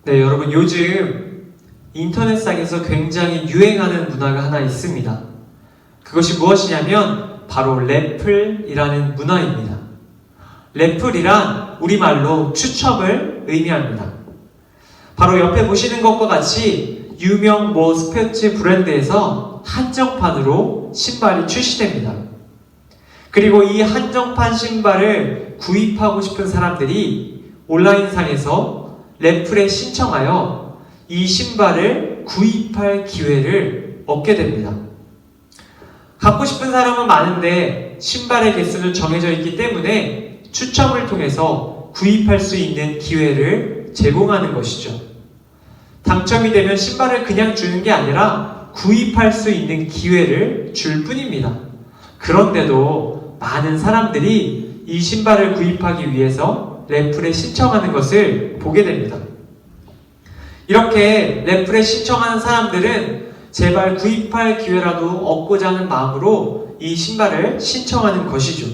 네, 여러분 요즘 인터넷상에서 굉장히 유행하는 문화가 하나 있습니다. 그것이 무엇이냐면 바로 래플이라는 문화입니다. 래플이란 우리말로 추첨을 의미합니다. 바로 옆에 보시는 것과 같이 유명 스포츠 브랜드에서 한정판으로 신발이 출시됩니다. 그리고 이 한정판 신발을 구입하고 싶은 사람들이 온라인상에서 래플에 신청하여 이 신발을 구입할 기회를 얻게 됩니다. 갖고 싶은 사람은 많은데 신발의 개수는 정해져 있기 때문에 추첨을 통해서 구입할 수 있는 기회를 제공하는 것이죠. 당첨이 되면 신발을 그냥 주는 게 아니라 구입할 수 있는 기회를 줄 뿐입니다. 그런데도 많은 사람들이 이 신발을 구입하기 위해서 래플에 신청하는 것을 보게 됩니다. 이렇게 래플에 신청하는 사람들은 제발 구입할 기회라도 얻고자 하는 마음으로 이 신발을 신청하는 것이죠.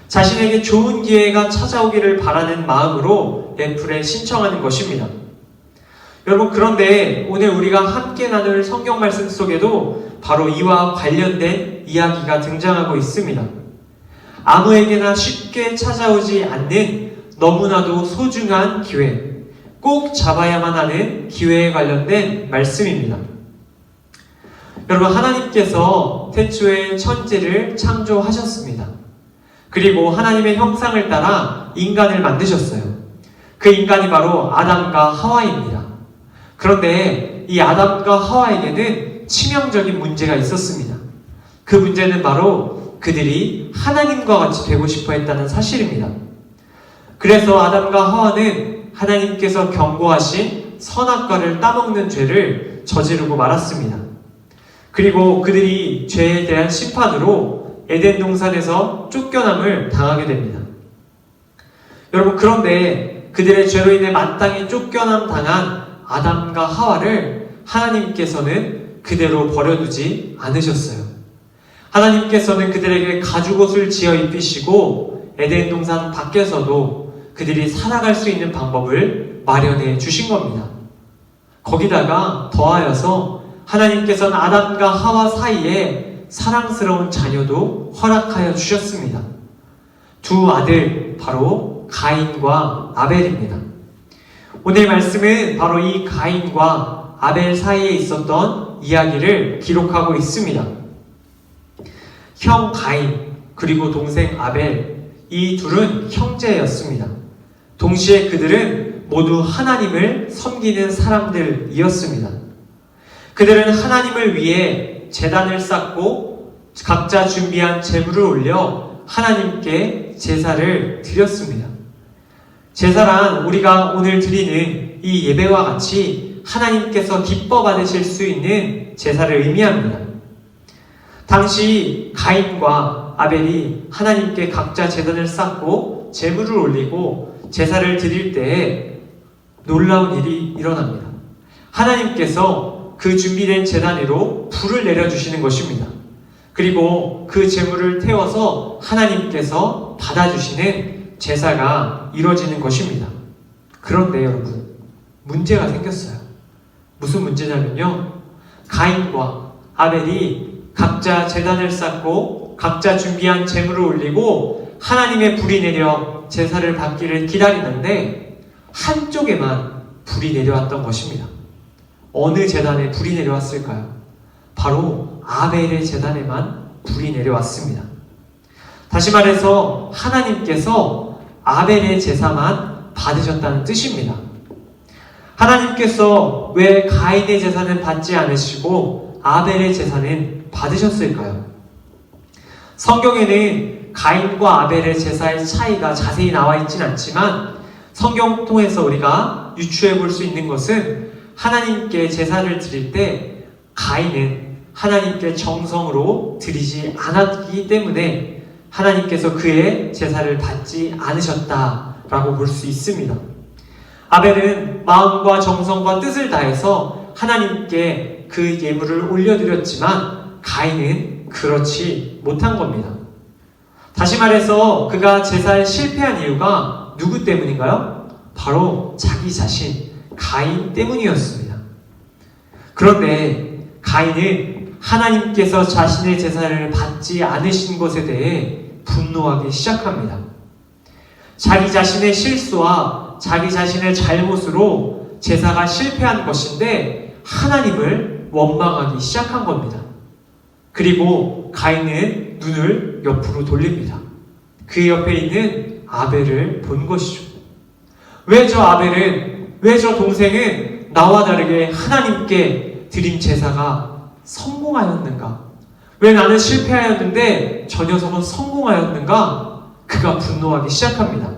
자신에게 좋은 기회가 찾아오기를 바라는 마음으로 래플에 신청하는 것입니다. 여러분, 그런데 오늘 우리가 함께 나눌 성경 말씀 속에도 바로 이와 관련된 이야기가 등장하고 있습니다. 아무에게나 쉽게 찾아오지 않는 너무나도 소중한 기회, 꼭 잡아야만 하는 기회에 관련된 말씀입니다. 여러분, 하나님께서 태초에 천지를 창조하셨습니다. 그리고 하나님의 형상을 따라 인간을 만드셨어요. 그 인간이 바로 아담과 하와입니다. 그런데 이 아담과 하와에게는 치명적인 문제가 있었습니다. 그 문제는 바로 그들이 하나님과 같이 되고 싶어 했다는 사실입니다. 그래서 아담과 하와는 하나님께서 경고하신 선악과를 따먹는 죄를 저지르고 말았습니다. 그리고 그들이 죄에 대한 심판으로 에덴 동산에서 쫓겨남을 당하게 됩니다. 여러분, 그런데 그들의 죄로 인해 마땅히 쫓겨남 당한 아담과 하와를 하나님께서는 그대로 버려두지 않으셨어요. 하나님께서는 그들에게 가죽옷을 지어 입히시고 에덴 동산 밖에서도 그들이 살아갈 수 있는 방법을 마련해 주신 겁니다. 거기다가 더하여서 하나님께서는 아담과 하와 사이에 사랑스러운 자녀도 허락하여 주셨습니다. 두 아들, 바로 가인과 아벨입니다. 오늘 말씀은 바로 이 가인과 아벨 사이에 있었던 이야기를 기록하고 있습니다. 형 가인, 그리고 동생 아벨, 이 둘은 형제였습니다. 동시에 그들은 모두 하나님을 섬기는 사람들이었습니다. 그들은 하나님을 위해 제단을 쌓고 각자 준비한 제물을 올려 하나님께 제사를 드렸습니다. 제사란 우리가 오늘 드리는 이 예배와 같이 하나님께서 기뻐 받으실 수 있는 제사를 의미합니다. 당시 가인과 아벨이 하나님께 각자 제단을 쌓고 제물을 올리고 제사를 드릴 때에 놀라운 일이 일어납니다. 하나님께서 그 준비된 제단 위로 불을 내려주시는 것입니다. 그리고 그 제물을 태워서 하나님께서 받아주시는 제사가 이루어지는 것입니다. 그런데 여러분, 문제가 생겼어요. 무슨 문제냐면요, 가인과 아벨이 각자 제단을 쌓고 각자 준비한 제물을 올리고 하나님의 불이 내려 제사를 받기를 기다리는데 한쪽에만 불이 내려왔던 것입니다. 어느 제단에 불이 내려왔을까요? 바로 아벨의 제단에만 불이 내려왔습니다. 다시 말해서 하나님께서 아벨의 제사만 받으셨다는 뜻입니다. 하나님께서 왜 가인의 제사는 받지 않으시고 아벨의 제사는 받으셨을까요? 성경에는 가인과 아벨의 제사의 차이가 자세히 나와 있진 않지만 성경 통해서 우리가 유추해 볼 수 있는 것은 하나님께 제사를 드릴 때 가인은 하나님께 정성으로 드리지 않았기 때문에 하나님께서 그의 제사를 받지 않으셨다라고 볼 수 있습니다. 아벨은 마음과 정성과 뜻을 다해서 하나님께 그 예물을 올려드렸지만 가인은 그렇지 못한 겁니다. 다시 말해서 그가 제사에 실패한 이유가 누구 때문인가요? 바로 자기 자신, 가인 때문이었습니다. 그런데 가인은 하나님께서 자신의 제사를 받지 않으신 것에 대해 분노하기 시작합니다. 자기 자신의 실수와 자기 자신의 잘못으로 제사가 실패한 것인데 하나님을 원망하기 시작한 겁니다. 그리고 가인은 눈을 옆으로 돌립니다. 그 옆에 있는 아벨을 본 것이죠. 왜 저 동생은 나와 다르게 하나님께 드린 제사가 성공하였는가? 왜 나는 실패하였는데 저 녀석은 성공하였는가? 그가 분노하기 시작합니다.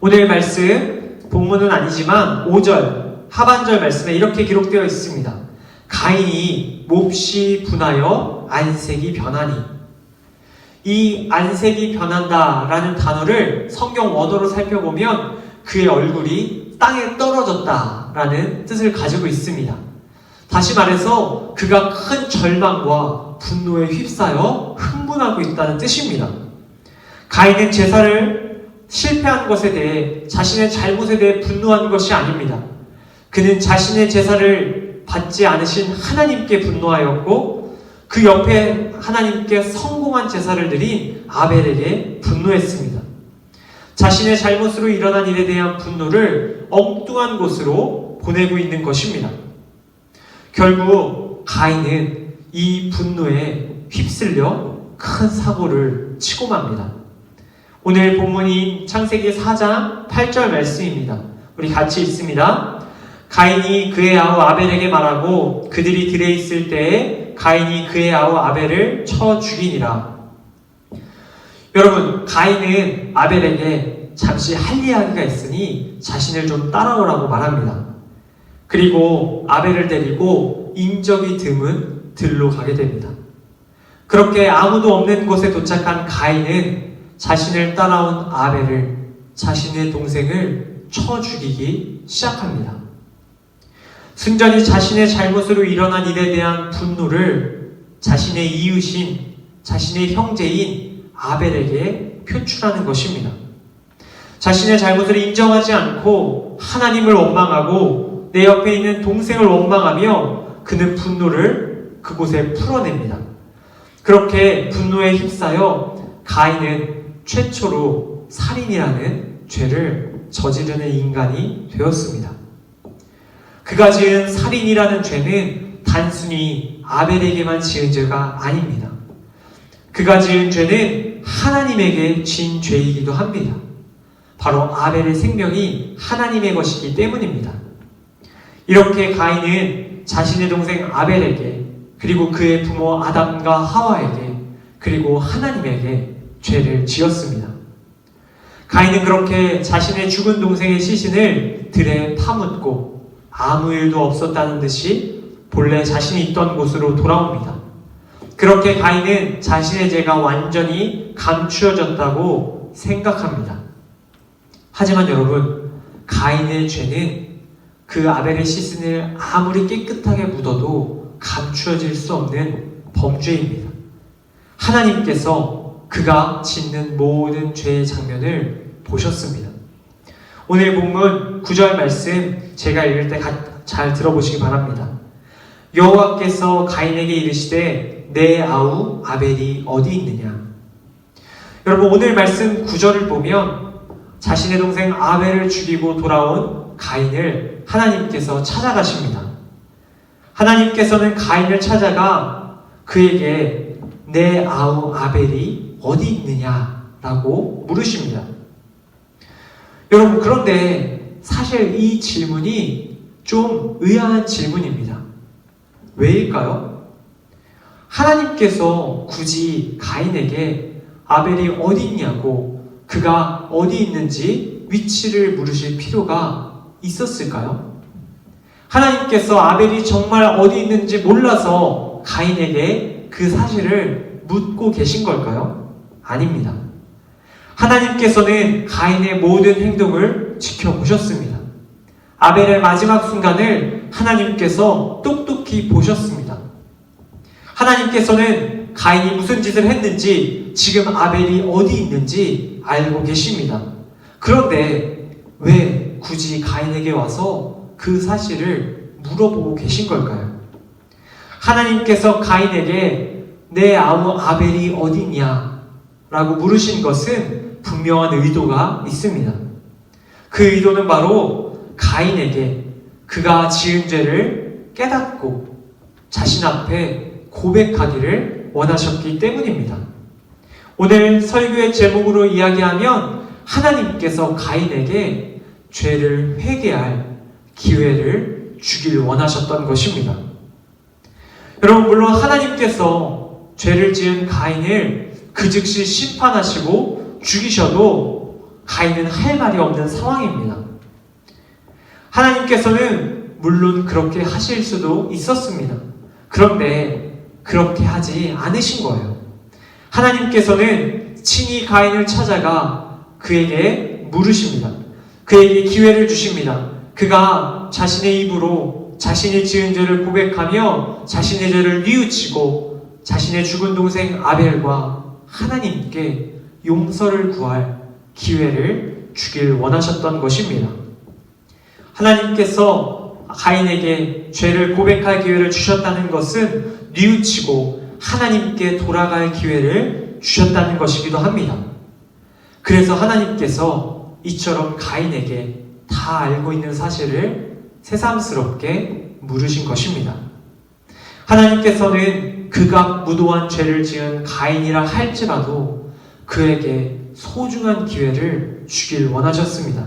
오늘 말씀, 본문은 아니지만 5절 하반절 말씀에 이렇게 기록되어 있습니다. 가인이 몹시 분하여 안색이 변하니. 이 안색이 변한다라는 단어를 성경 원어로 살펴보면 그의 얼굴이 땅에 떨어졌다라는 뜻을 가지고 있습니다. 다시 말해서 그가 큰 절망과 분노에 휩싸여 흥분하고 있다는 뜻입니다. 가인은 제사를 실패한 것에 대해 자신의 잘못에 대해 분노한 것이 아닙니다. 그는 자신의 제사를 받지 않으신 하나님께 분노하였고 그 옆에 하나님께 성공한 제사를 드린 아벨에게 분노했습니다. 자신의 잘못으로 일어난 일에 대한 분노를 엉뚱한 곳으로 보내고 있는 것입니다. 결국 가인은 이 분노에 휩쓸려 큰 사고를 치고 맙니다. 오늘 본문인 창세기 4장 8절 말씀입니다. 우리 같이 읽습니다. 가인이 그의 아우 아벨에게 말하고 그들이 들에 있을 때에 가인이 그의 아우 아벨을 쳐 죽이니라. 여러분, 가인은 아벨에게 잠시 할 이야기가 있으니 자신을 좀 따라오라고 말합니다. 그리고 아벨을 데리고 인적이 드문 들로 가게 됩니다. 그렇게 아무도 없는 곳에 도착한 가인은 자신을 따라온 아벨을, 자신의 동생을 쳐 죽이기 시작합니다. 순전히 자신의 잘못으로 일어난 일에 대한 분노를 자신의 이웃인, 자신의 형제인 아벨에게 표출하는 것입니다. 자신의 잘못을 인정하지 않고 하나님을 원망하고 내 옆에 있는 동생을 원망하며 그는 분노를 그곳에 풀어냅니다. 그렇게 분노에 휩싸여 가인은 최초로 살인이라는 죄를 저지르는 인간이 되었습니다. 그가 지은 살인이라는 죄는 단순히 아벨에게만 지은 죄가 아닙니다. 그가 지은 죄는 하나님에게 지은 죄이기도 합니다. 바로 아벨의 생명이 하나님의 것이기 때문입니다. 이렇게 가인은 자신의 동생 아벨에게, 그리고 그의 부모 아담과 하와에게, 그리고 하나님에게 죄를 지었습니다. 가인은 그렇게 자신의 죽은 동생의 시신을 들에 파묻고 아무 일도 없었다는 듯이 본래 자신이 있던 곳으로 돌아옵니다. 그렇게 가인은 자신의 죄가 완전히 감추어졌다고 생각합니다. 하지만 여러분, 가인의 죄는 그 아벨의 시신을 아무리 깨끗하게 묻어도 감추어질 수 없는 범죄입니다. 하나님께서 그가 짓는 모든 죄의 장면을 보셨습니다. 오늘 본문 9절 말씀 제가 읽을 때 잘 들어보시기 바랍니다. 여호와께서 가인에게 이르시되 내 아우 아벨이 어디 있느냐. 여러분, 오늘 말씀 9절을 보면 자신의 동생 아벨을 죽이고 돌아온 가인을 하나님께서 찾아가십니다. 하나님께서는 가인을 찾아가 그에게 내 아우 아벨이 어디 있느냐라고 물으십니다. 여러분, 그런데 사실 이 질문이 좀 의아한 질문입니다. 왜일까요? 하나님께서 굳이 가인에게 아벨이 어디 있냐고, 그가 어디 있는지 위치를 물으실 필요가 있었을까요? 하나님께서 아벨이 정말 어디 있는지 몰라서 가인에게 그 사실을 묻고 계신 걸까요? 아닙니다. 하나님께서는 가인의 모든 행동을 지켜보셨습니다. 아벨의 마지막 순간을 하나님께서 똑똑히 보셨습니다. 하나님께서는 가인이 무슨 짓을 했는지, 지금 아벨이 어디 있는지 알고 계십니다. 그런데 왜 굳이 가인에게 와서 그 사실을 물어보고 계신 걸까요? 하나님께서 가인에게 내 아우 아벨이 어디냐? 라고 물으신 것은 분명한 의도가 있습니다. 그 의도는 바로 가인에게 그가 지은 죄를 깨닫고 자신 앞에 고백하기를 원하셨기 때문입니다. 오늘 설교의 제목으로 이야기하면 하나님께서 가인에게 죄를 회개할 기회를 주길 원하셨던 것입니다. 여러분, 물론 하나님께서 죄를 지은 가인을 그 즉시 심판하시고 죽이셔도 가인은 할 말이 없는 상황입니다. 하나님께서는 물론 그렇게 하실 수도 있었습니다. 그런데 그렇게 하지 않으신 거예요. 하나님께서는 친히 가인을 찾아가 그에게 물으십니다. 그에게 기회를 주십니다. 그가 자신의 입으로 자신이 지은 죄를 고백하며 자신의 죄를 뉘우치고 자신의 죽은 동생 아벨과 하나님께 용서를 구할 기회를 주길 원하셨던 것입니다. 하나님께서 가인에게 죄를 고백할 기회를 주셨다는 것은 뉘우치고 하나님께 돌아갈 기회를 주셨다는 것이기도 합니다. 그래서 하나님께서 이처럼 가인에게 다 알고 있는 사실을 새삼스럽게 물으신 것입니다. 하나님께서는 그가 무도한 죄를 지은 가인이라 할지라도 그에게 소중한 기회를 주길 원하셨습니다.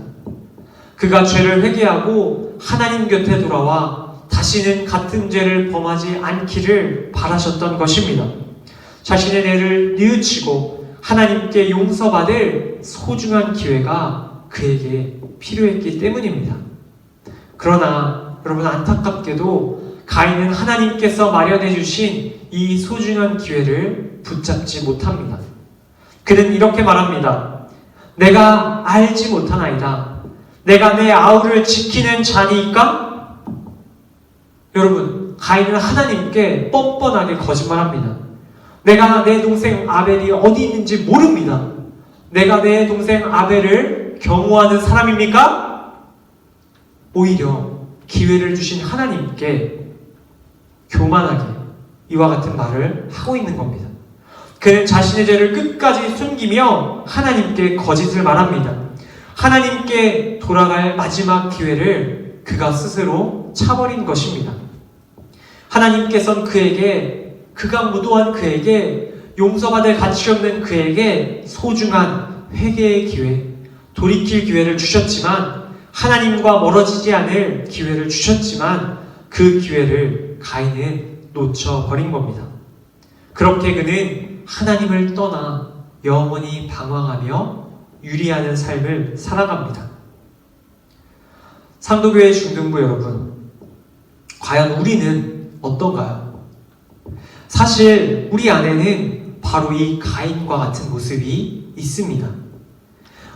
그가 죄를 회개하고 하나님 곁에 돌아와 다시는 같은 죄를 범하지 않기를 바라셨던 것입니다. 자신의 죄를 뉘우치고 하나님께 용서받을 소중한 기회가 그에게 필요했기 때문입니다. 그러나 여러분, 안타깝게도 가인은 하나님께서 마련해 주신 이 소중한 기회를 붙잡지 못합니다. 그는 이렇게 말합니다. 내가 알지 못하나이다. 내가 내 아우를 지키는 자니까? 여러분, 가인은 하나님께 뻔뻔하게 거짓말합니다. 내가 내 동생 아벨이 어디 있는지 모릅니다. 내가 내 동생 아벨을 경호하는 사람입니까? 오히려 기회를 주신 하나님께 교만하게 이와 같은 말을 하고 있는 겁니다. 그는 자신의 죄를 끝까지 숨기며 하나님께 거짓을 말합니다. 하나님께 돌아갈 마지막 기회를 그가 스스로 차버린 것입니다. 하나님께서는 그가 무도한 그에게, 용서받을 가치 없는 그에게 소중한 회개의 기회, 돌이킬 기회를 주셨지만, 하나님과 멀어지지 않을 기회를 주셨지만 그 기회를 가인은 놓쳐버린 겁니다. 그렇게 그는 하나님을 떠나 영원히 방황하며 유리하는 삶을 살아갑니다. 상도교회 중등부 여러분, 과연 우리는 어떤가요? 사실 우리 안에는 바로 이 가인과 같은 모습이 있습니다.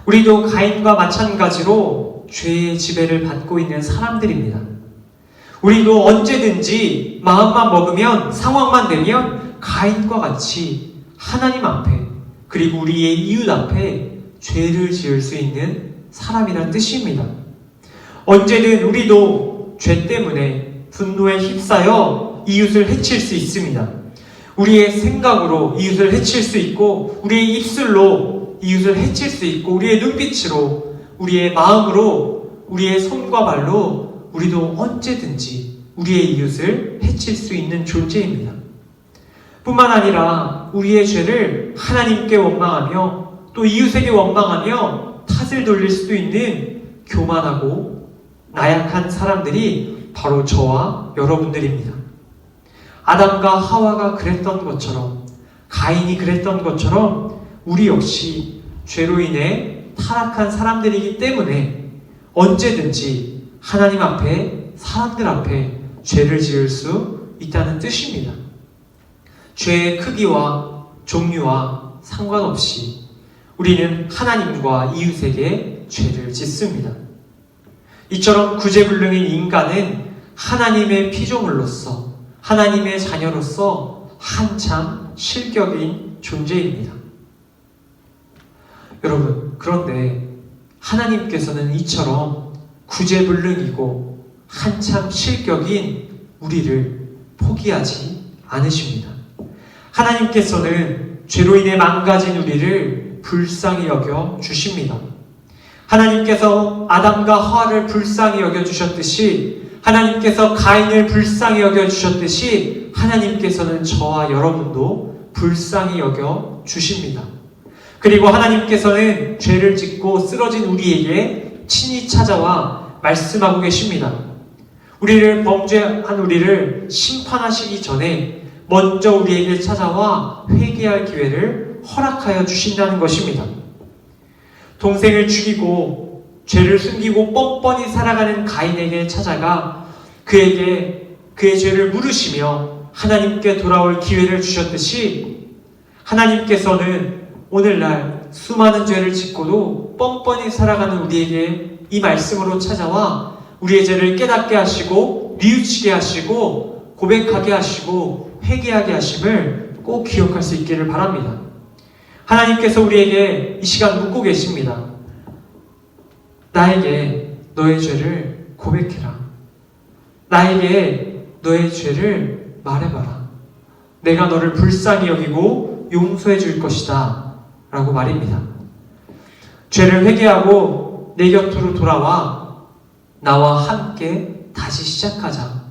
우리도 가인과 마찬가지로 죄의 지배를 받고 있는 사람들입니다. 우리도 언제든지 마음만 먹으면, 상황만 되면 가인과 같이 하나님 앞에, 그리고 우리의 이웃 앞에 죄를 지을 수 있는 사람이란 뜻입니다. 언제든 우리도 죄 때문에 분노에 휩싸여 이웃을 해칠 수 있습니다. 우리의 생각으로 이웃을 해칠 수 있고, 우리의 입술로 이웃을 해칠 수 있고, 우리의 눈빛으로, 우리의 마음으로, 우리의 손과 발로 우리도 언제든지 우리의 이웃을 해칠 수 있는 존재입니다. 뿐만 아니라 우리의 죄를 하나님께 원망하며 또 이웃에게 원망하며 탓을 돌릴 수도 있는 교만하고 나약한 사람들이 바로 저와 여러분들입니다. 아담과 하와가 그랬던 것처럼, 가인이 그랬던 것처럼 우리 역시 죄로 인해 타락한 사람들이기 때문에 언제든지 하나님 앞에, 사람들 앞에 죄를 지을 수 있다는 뜻입니다. 죄의 크기와 종류와 상관없이 우리는 하나님과 이웃에게 죄를 짓습니다. 이처럼 구제불능인 인간은 하나님의 피조물로서, 하나님의 자녀로서 한참 실격인 존재입니다. 여러분, 그런데 하나님께서는 이처럼 구제불능이고 한참 실격인 우리를 포기하지 않으십니다. 하나님께서는 죄로 인해 망가진 우리를 불쌍히 여겨 주십니다. 하나님께서 아담과 하와를 불쌍히 여겨 주셨듯이, 하나님께서 가인을 불쌍히 여겨 주셨듯이 하나님께서는 저와 여러분도 불쌍히 여겨 주십니다. 그리고 하나님께서는 죄를 짓고 쓰러진 우리에게 친히 찾아와 말씀하고 계십니다. 우리를 범죄한 우리를 심판하시기 전에 먼저 우리에게 찾아와 회개할 기회를 허락하여 주신다는 것입니다. 동생을 죽이고 죄를 숨기고 뻔뻔히 살아가는 가인에게 찾아가 그에게 그의 죄를 물으시며 하나님께 돌아올 기회를 주셨듯이, 하나님께서는 오늘날 수많은 죄를 짓고도 뻔뻔히 살아가는 우리에게 이 말씀으로 찾아와 우리의 죄를 깨닫게 하시고 뉘우치게 하시고 고백하게 하시고 회개하게 하심을 꼭 기억할 수 있기를 바랍니다. 하나님께서 우리에게 이 시간 묻고 계십니다. 나에게 너의 죄를 고백해라. 나에게 너의 죄를 말해봐라. 내가 너를 불쌍히 여기고 용서해 줄 것이다 라고 말입니다. 죄를 회개하고 내 곁으로 돌아와 나와 함께 다시 시작하자.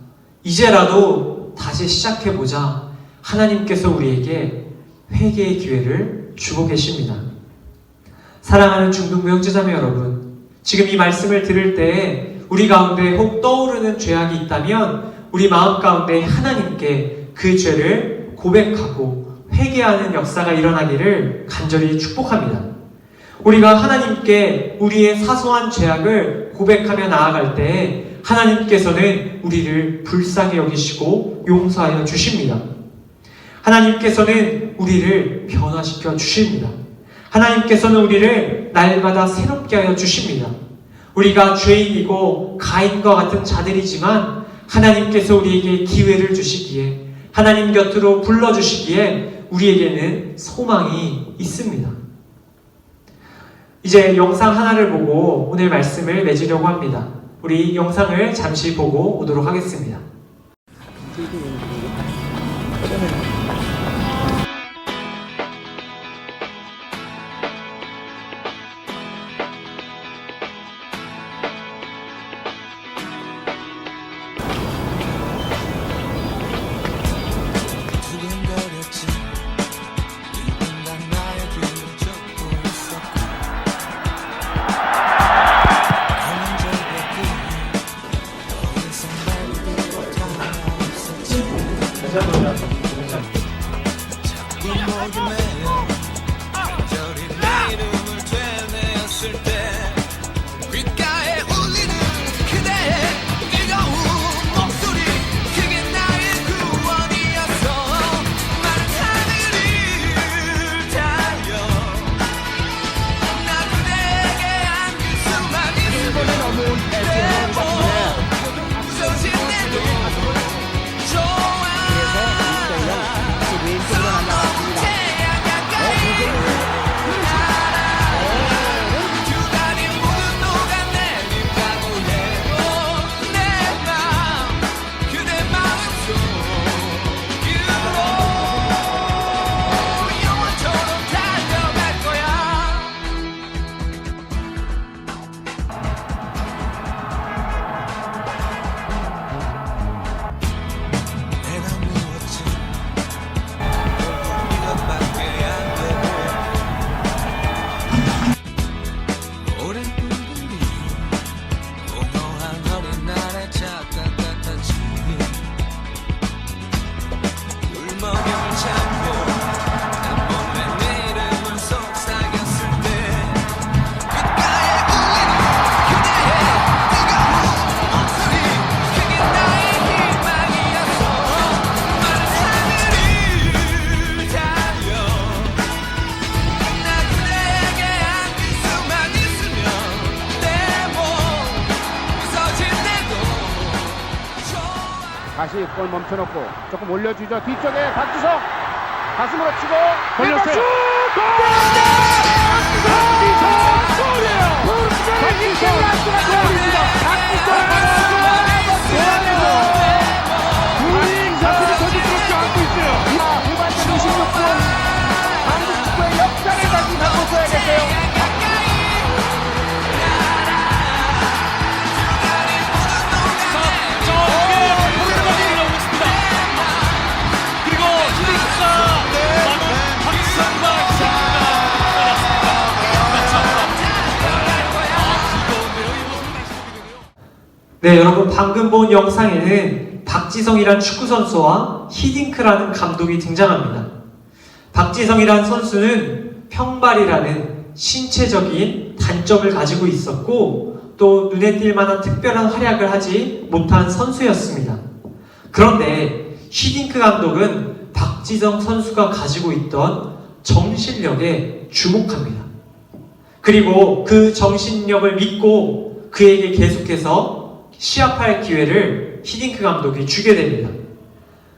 이제라도 다시 시작해보자. 하나님께서 우리에게 회개의 기회를 주고 계십니다. 사랑하는 중등부 형제자매 여러분, 지금 이 말씀을 들을 때 우리 가운데 혹 떠오르는 죄악이 있다면 우리 마음 가운데 하나님께 그 죄를 고백하고 회개하는 역사가 일어나기를 간절히 축복합니다. 우리가 하나님께 우리의 사소한 죄악을 고백하며 나아갈 때 하나님께서는 우리를 불쌍히 여기시고 용서하여 주십니다. 하나님께서는 우리를 변화시켜 주십니다. 하나님께서는 우리를 날마다 새롭게 하여 주십니다. 우리가 죄인이고 가인과 같은 자들이지만 하나님께서 우리에게 기회를 주시기에, 하나님 곁으로 불러주시기에 우리에게는 소망이 있습니다. 이제 영상 하나를 보고 오늘 말씀을 맺으려고 합니다. 우리 영상을 잠시 보고 오도록 하겠습니다. 다시 볼 멈춰놓고 조금 올려주죠. 뒤쪽에 박주성 가슴으로 치고 걸렸어요. 골! 박주성 골이에요. 박주성이 골입니다. 부잉 사실이 터지지 않고 있어요. 후반전 26분 한국 축구의 역사를 다시 바꿔줘야겠어요. 네, 여러분 방금 본 영상에는 박지성이란 축구선수와 히딩크라는 감독이 등장합니다. 박지성이란 선수는 평발이라는 신체적인 단점을 가지고 있었고 또 눈에 띌 만한 특별한 활약을 하지 못한 선수였습니다. 그런데 히딩크 감독은 박지성 선수가 가지고 있던 정신력에 주목합니다. 그리고 그 정신력을 믿고 그에게 계속해서 시합할 기회를 히딩크 감독이 주게 됩니다.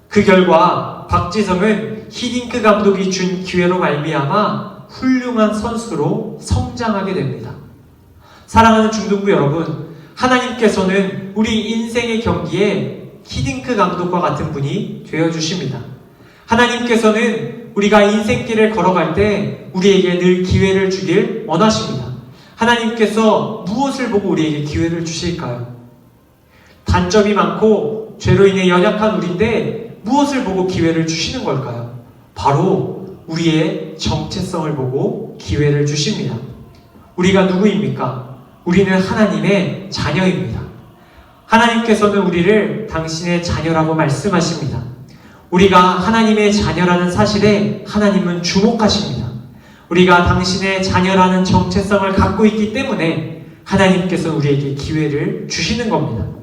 그 결과 박지성은 히딩크 감독이 준 기회로 말미암아 훌륭한 선수로 성장하게 됩니다. 사랑하는 중등부 여러분, 하나님께서는 우리 인생의 경기에 히딩크 감독과 같은 분이 되어주십니다. 하나님께서는 우리가 인생길을 걸어갈 때 우리에게 늘 기회를 주길 원하십니다. 하나님께서 무엇을 보고 우리에게 기회를 주실까요? 단점이 많고 죄로 인해 연약한 우리인데 무엇을 보고 기회를 주시는 걸까요? 바로 우리의 정체성을 보고 기회를 주십니다. 우리가 누구입니까? 우리는 하나님의 자녀입니다. 하나님께서는 우리를 당신의 자녀라고 말씀하십니다. 우리가 하나님의 자녀라는 사실에 하나님은 주목하십니다. 우리가 당신의 자녀라는 정체성을 갖고 있기 때문에 하나님께서 우리에게 기회를 주시는 겁니다.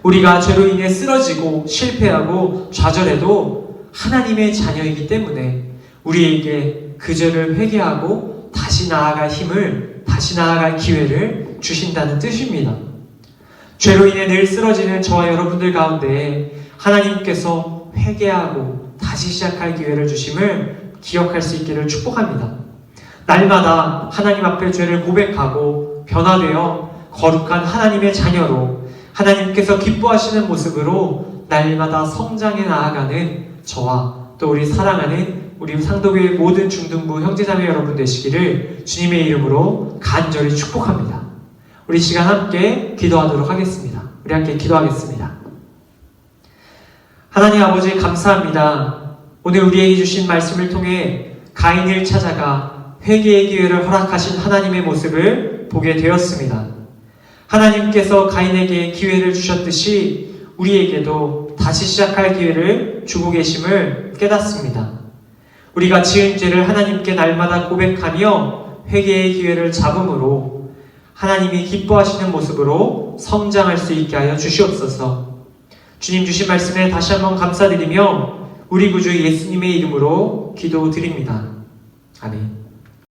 우리가 죄로 인해 쓰러지고 실패하고 좌절해도 하나님의 자녀이기 때문에 우리에게 그 죄를 회개하고 다시 나아갈 힘을, 다시 나아갈 기회를 주신다는 뜻입니다. 죄로 인해 늘 쓰러지는 저와 여러분들 가운데 하나님께서 회개하고 다시 시작할 기회를 주심을 기억할 수 있기를 축복합니다. 날마다 하나님 앞에 죄를 고백하고 변화되어 거룩한 하나님의 자녀로 하나님께서 기뻐하시는 모습으로 날마다 성장해 나아가는 저와 또 우리 사랑하는 우리 상도교회 모든 중등부 형제자매 여러분 되시기를 주님의 이름으로 간절히 축복합니다. 우리 시간 함께 기도하도록 하겠습니다. 우리 함께 기도하겠습니다. 하나님 아버지 감사합니다. 오늘 우리에게 주신 말씀을 통해 가인을 찾아가 회개의 기회를 허락하신 하나님의 모습을 보게 되었습니다. 하나님께서 가인에게 기회를 주셨듯이 우리에게도 다시 시작할 기회를 주고 계심을 깨닫습니다. 우리가 지은 죄를 하나님께 날마다 고백하며 회개의 기회를 잡음으로 하나님이 기뻐하시는 모습으로 성장할 수 있게 하여 주시옵소서. 주님 주신 말씀에 다시 한번 감사드리며 우리 구주 예수님의 이름으로 기도드립니다. 아멘.